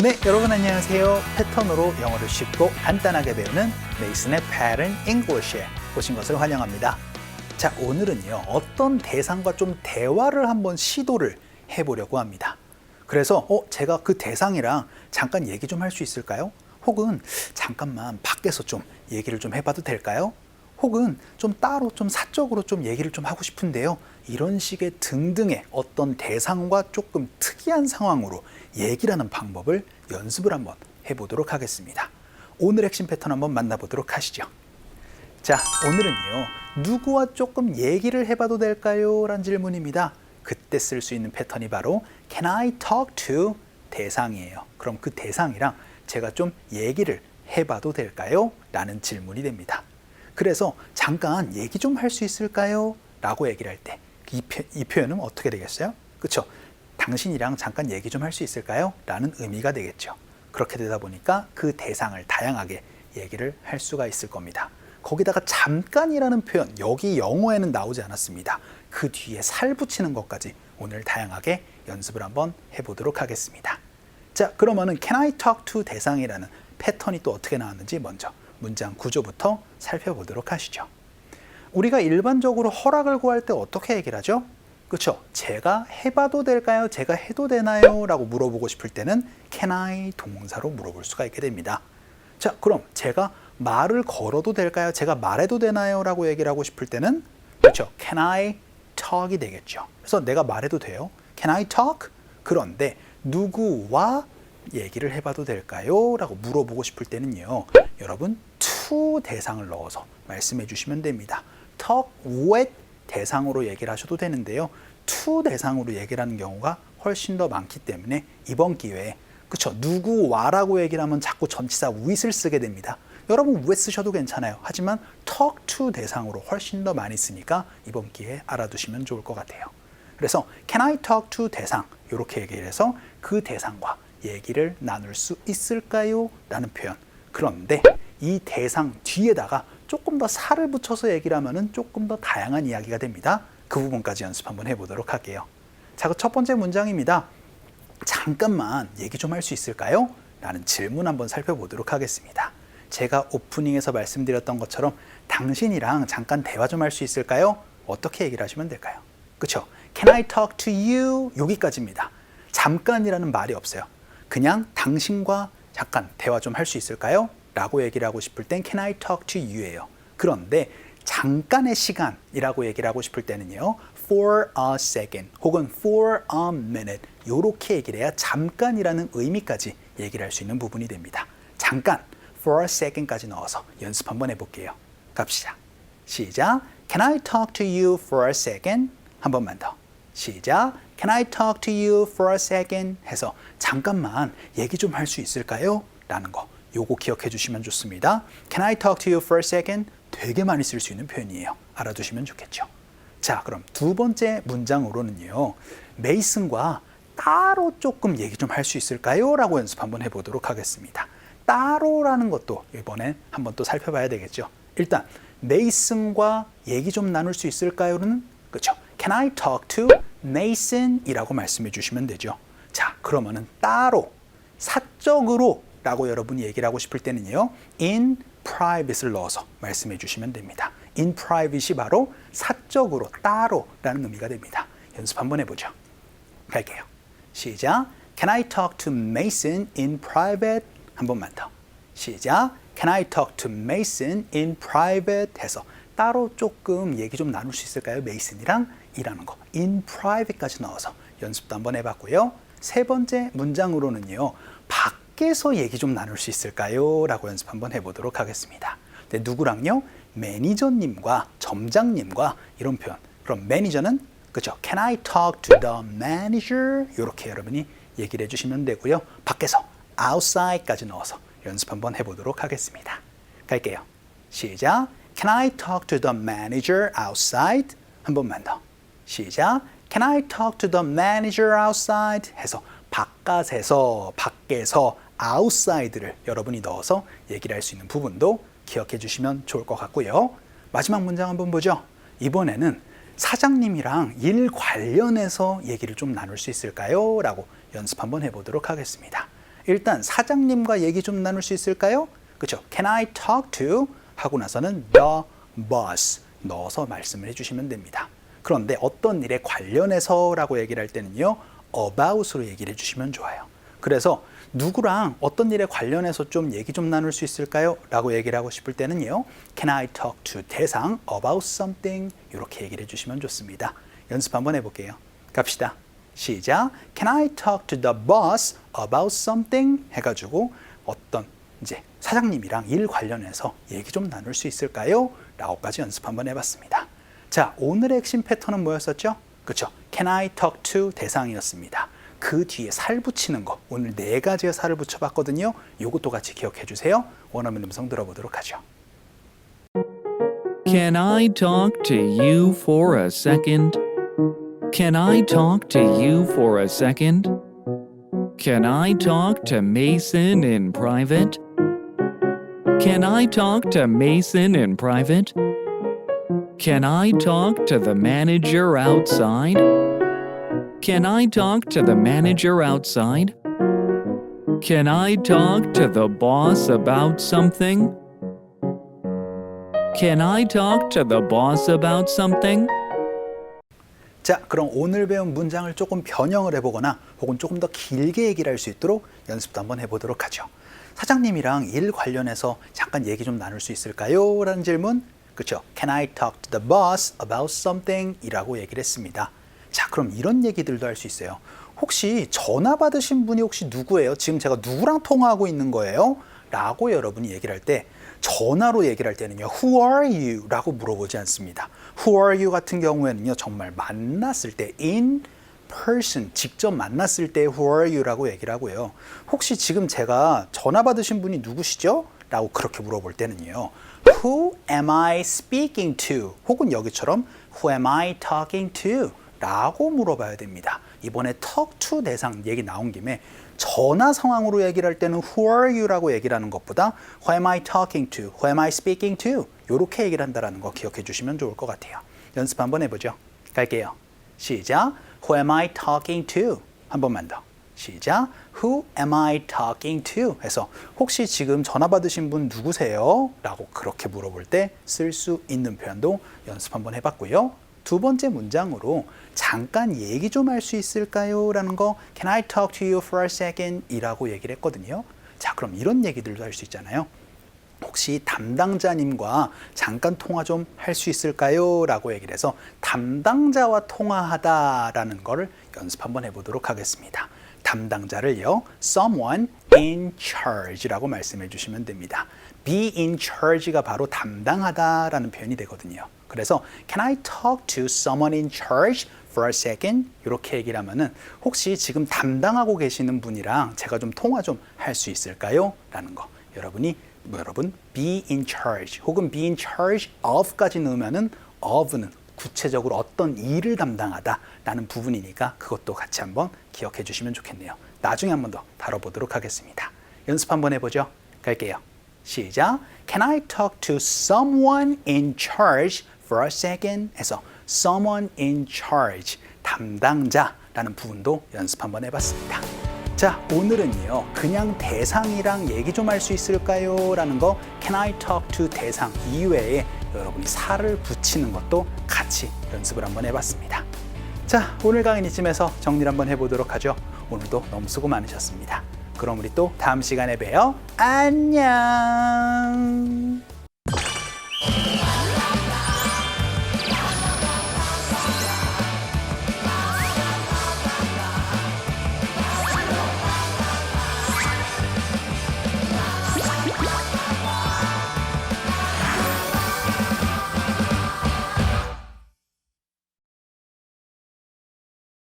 네, 여러분 안녕하세요. 패턴으로 영어를 쉽고 간단하게 배우는 메이슨의 Pattern English에 오신 것을 환영합니다. 자, 오늘은요, 어떤 대상과 좀 대화를 한번 시도를 해보려고 합니다. 그래서 제가 그 대상이랑 잠깐 얘기 좀 할 수 있을까요? 혹은 잠깐만 밖에서 좀 얘기를 좀 해봐도 될까요? 혹은 좀 따로 좀 사적으로 좀 얘기를 좀 하고 싶은데요. 이런 식의 등등의 어떤 대상과 조금 특이한 상황으로 얘기를 하는 방법을 연습을 한번 해보도록 하겠습니다. 오늘 핵심 패턴 한번 만나보도록 하시죠. 자, 오늘은요, 누구와 조금 얘기를 해봐도 될까요? 라는 질문입니다. 그때 쓸 수 있는 패턴이 바로 Can I talk to 대상이에요. 그럼 그 대상이랑 제가 좀 얘기를 해봐도 될까요? 라는 질문이 됩니다. 그래서 잠깐 얘기 좀 할 수 있을까요? 라고 얘기를 할 때 이 표현은 어떻게 되겠어요? 그렇죠? 당신이랑 잠깐 얘기 좀 할 수 있을까요? 라는 의미가 되겠죠. 그렇게 되다 보니까 그 대상을 다양하게 얘기를 할 수가 있을 겁니다. 거기다가 잠깐이라는 표현, 여기 영어에는 나오지 않았습니다. 그 뒤에 살 붙이는 것까지 오늘 다양하게 연습을 한번 해보도록 하겠습니다. 자, 그러면은 Can I talk to 대상이라는 패턴이 또 어떻게 나왔는지 먼저 문장 구조부터 살펴보도록 하시죠. 우리가 일반적으로 허락을 구할 때 어떻게 얘기를 하죠? 그렇죠? 제가 해봐도 될까요? 제가 해도 되나요? 라고 물어보고 싶을 때는 Can I 동사로 물어볼 수가 있게 됩니다. 자, 그럼 제가 말을 걸어도 될까요? 제가 말해도 되나요? 라고 얘기를 하고 싶을 때는 그렇죠? Can I talk이 되겠죠. 그래서 내가 말해도 돼요. Can I talk? 그런데 누구와 얘기를 해봐도 될까요? 라고 물어보고 싶을 때는요, 여러분 to 대상을 넣어서 말씀해 주시면 됩니다. talk with 대상으로 얘기를 하셔도 되는데요, to 대상으로 얘기를 하는 경우가 훨씬 더 많기 때문에 이번 기회에 그쵸, 누구와라고 얘기를 하면 자꾸 전치사 with을 쓰게 됩니다. 여러분 with 쓰셔도 괜찮아요. 하지만 talk to 대상으로 훨씬 더 많이 쓰니까 이번 기회에 알아두시면 좋을 것 같아요. 그래서 Can I talk to 대상, 이렇게 얘기를 해서 그 대상과 얘기를 나눌 수 있을까요? 라는 표현. 그런데 이 대상 뒤에다가 조금 더 살을 붙여서 얘기를 하면 조금 더 다양한 이야기가 됩니다. 그 부분까지 연습 한번 해보도록 할게요. 자, 첫 번째 문장입니다. 잠깐만 얘기 좀 할 수 있을까요? 라는 질문 한번 살펴보도록 하겠습니다. 제가 오프닝에서 말씀드렸던 것처럼 당신이랑 잠깐 대화 좀 할 수 있을까요? 어떻게 얘기를 하시면 될까요? 그렇죠? Can I talk to you? 여기까지입니다. 잠깐이라는 말이 없어요. 그냥 당신과 잠깐 대화 좀 할 수 있을까요? 라고 얘기를 하고 싶을 땐 Can I talk to you예요. 그런데 잠깐의 시간이라고 얘기를 하고 싶을 때는요, for a second 혹은 for a minute 이렇게 얘기를 해야 잠깐이라는 의미까지 얘기를 할 수 있는 부분이 됩니다. 잠깐, for a second까지 넣어서 연습 한번 해볼게요. 갑시다. 시작. Can I talk to you for a second? 한 번만 더. 시작. Can I talk to you for a second? 해서 잠깐만 얘기 좀 할 수 있을까요? 라는 거. 요거 기억해 주시면 좋습니다. Can I talk to you for a second? 되게 많이 쓸 수 있는 표현이에요. 알아두시면 좋겠죠. 자, 그럼 두 번째 문장으로는요, 메이슨과 따로 조금 얘기 좀 할 수 있을까요? 라고 연습 한번 해보도록 하겠습니다. 따로라는 것도 이번에 한번 또 살펴봐야 되겠죠. 일단 메이슨과 얘기 좀 나눌 수 있을까요?는 그렇죠. Can I talk to Mason? 이라고 말씀해 주시면 되죠. 자, 그러면은 따로, 사적으로 라고 여러분이 얘기를 하고 싶을 때는요, in private을 넣어서 말씀해 주시면 됩니다. in private이 바로 사적으로, 따로 라는 의미가 됩니다. 연습 한번 해보죠. 갈게요. 시작. Can I talk to Mason in private? 한 번만 더. 시작. Can I talk to Mason in private? 해서 따로 조금 얘기 좀 나눌 수 있을까요? 메이슨이랑 이라는 거. in private까지 넣어서 연습도 한번 해봤고요. 세 번째 문장으로는요, 밖에서 얘기 좀 나눌 수 있을까요? 라고 연습 한번 해보도록 하겠습니다. 네, 누구랑요? 매니저님과 점장님과 이런 표현. 그럼 매니저는 그렇죠? Can I talk to the manager? 이렇게 여러분이 얘기를 해주시면 되고요. 밖에서 outside까지 넣어서 연습 한번 해보도록 하겠습니다. 갈게요. 시작. Can I talk to the manager outside? 한 번만 더. 시작. Can I talk to the manager outside? 해서 바깥에서, 밖에서 outside를 여러분이 넣어서 얘기를 할 수 있는 부분도 기억해 주시면 좋을 것 같고요. 마지막 문장 한번 보죠. 이번에는 사장님이랑 일 관련해서 얘기를 좀 나눌 수 있을까요? 라고 연습 한번 해보도록 하겠습니다. 일단 사장님과 얘기 좀 나눌 수 있을까요? 그렇죠. Can I talk to? 하고 나서는 the boss 넣어서 말씀을 해주시면 됩니다. 그런데 어떤 일에 관련해서라고 얘기를 할 때는요. about으로 얘기를 해주시면 좋아요. 그래서 누구랑 어떤 일에 관련해서 좀 얘기 좀 나눌 수 있을까요? 라고 얘기를 하고 싶을 때는요. Can I talk to 대상 about something? 이렇게 얘기를 해주시면 좋습니다. 연습 한번 해볼게요. 갑시다. 시작. Can I talk to the boss about something? 해가지고 어떤 이제 사장님이랑 일 관련해서 얘기 좀 나눌 수 있을까요? 라고까지 연습 한번 해봤습니다. 자, 오늘의 핵심 패턴은 뭐였었죠? 그렇죠. Can I talk to 대상이었습니다. 그 뒤에 살 붙이는 거, 오늘 4가지의 살을 붙여봤거든요. 이것도 같이 기억해 주세요. 원어민 음성 들어보도록 하죠. Can I talk to you for a second? Can I talk to you for a second? Can I talk to Mason in private? Can I talk to Mason in private? Can I talk to the manager outside? Can I talk to the manager outside? Can I talk to the boss about something? Can I talk to the boss about something? 자, 그럼 오늘 배운 문장을 조금 변형을 해보거나 혹은 조금 더 길게 얘기를 할 수 있도록 연습도 한번 해보도록 하죠. 사장님이랑 일 관련해서 잠깐 얘기 좀 나눌 수 있을까요? 라는 질문. 그렇죠. Can I talk to the boss about something? 이라고 얘기를 했습니다. 자, 그럼 이런 얘기들도 할 수 있어요. 혹시 전화 받으신 분이 혹시 누구예요? 지금 제가 누구랑 통화하고 있는 거예요? 라고 여러분이 얘기를 할 때 전화로 얘기를 할 때는요. Who are you? 라고 물어보지 않습니다. Who are you 같은 경우에는요. 정말 만났을 때 in person, 직접 만났을 때 Who are you? 라고 얘기를 하고요. 혹시 지금 제가 전화 받으신 분이 누구시죠? 라고 그렇게 물어볼 때는요. Who am I speaking to? 혹은 여기처럼 Who am I talking to? 라고 물어봐야 됩니다. 이번에 talk to 대상 얘기 나온 김에 전화 상황으로 얘기를 할 때는 Who are you? 라고 얘기를 하는 것보다 Who am I talking to? Who am I speaking to? 이렇게 얘기를 한다는 거 기억해 주시면 좋을 것 같아요. 연습 한번 해보죠. 갈게요. 시작. Who am I talking to? 한 번만 더. 시작. Who am I talking to? 해서 혹시 지금 전화 받으신 분 누구세요? 라고 그렇게 물어볼 때 쓸 수 있는 표현도 연습 한번 해봤고요. 두 번째 문장으로 잠깐 얘기 좀 할 수 있을까요? 라는 거 Can I talk to you for a second? 이라고 얘기를 했거든요. 자, 그럼 이런 얘기들도 할 수 있잖아요. 혹시 담당자님과 잠깐 통화 좀 할 수 있을까요? 라고 얘기를 해서 담당자와 통화하다라는 거를 연습 한번 해보도록 하겠습니다. 담당자를요, someone in charge라고 말씀해 주시면 됩니다. be in charge가 바로 담당하다라는 표현이 되거든요. 그래서 Can I talk to someone in charge for a second? 이렇게 얘기를 하면은 혹시 지금 담당하고 계시는 분이랑 제가 좀 통화 좀 할 수 있을까요? 라는 거. 여러분 be in charge 혹은 be in charge of까지 넣으면은 of는 구체적으로 어떤 일을 담당하다라는 부분이니까 그것도 같이 한번 기억해 주시면 좋겠네요. 나중에 한번 더 다뤄보도록 하겠습니다. 연습 한번 해보죠. 갈게요. 시작. Can I talk to someone in charge for a second? 해서 someone in charge, 담당자라는 부분도 연습 한번 해봤습니다. 자, 오늘은요. 그냥 대상이랑 얘기 좀 할 수 있을까요? 라는 거 Can I talk to 대상 이외에 여러분이 살을 붙이는 것도 같이 연습을 한번 해봤습니다. 자, 오늘 강의는 이쯤에서 정리를 한번 해보도록 하죠. 오늘도 너무 수고 많으셨습니다. 그럼 우리 또 다음 시간에 봬요. 안녕.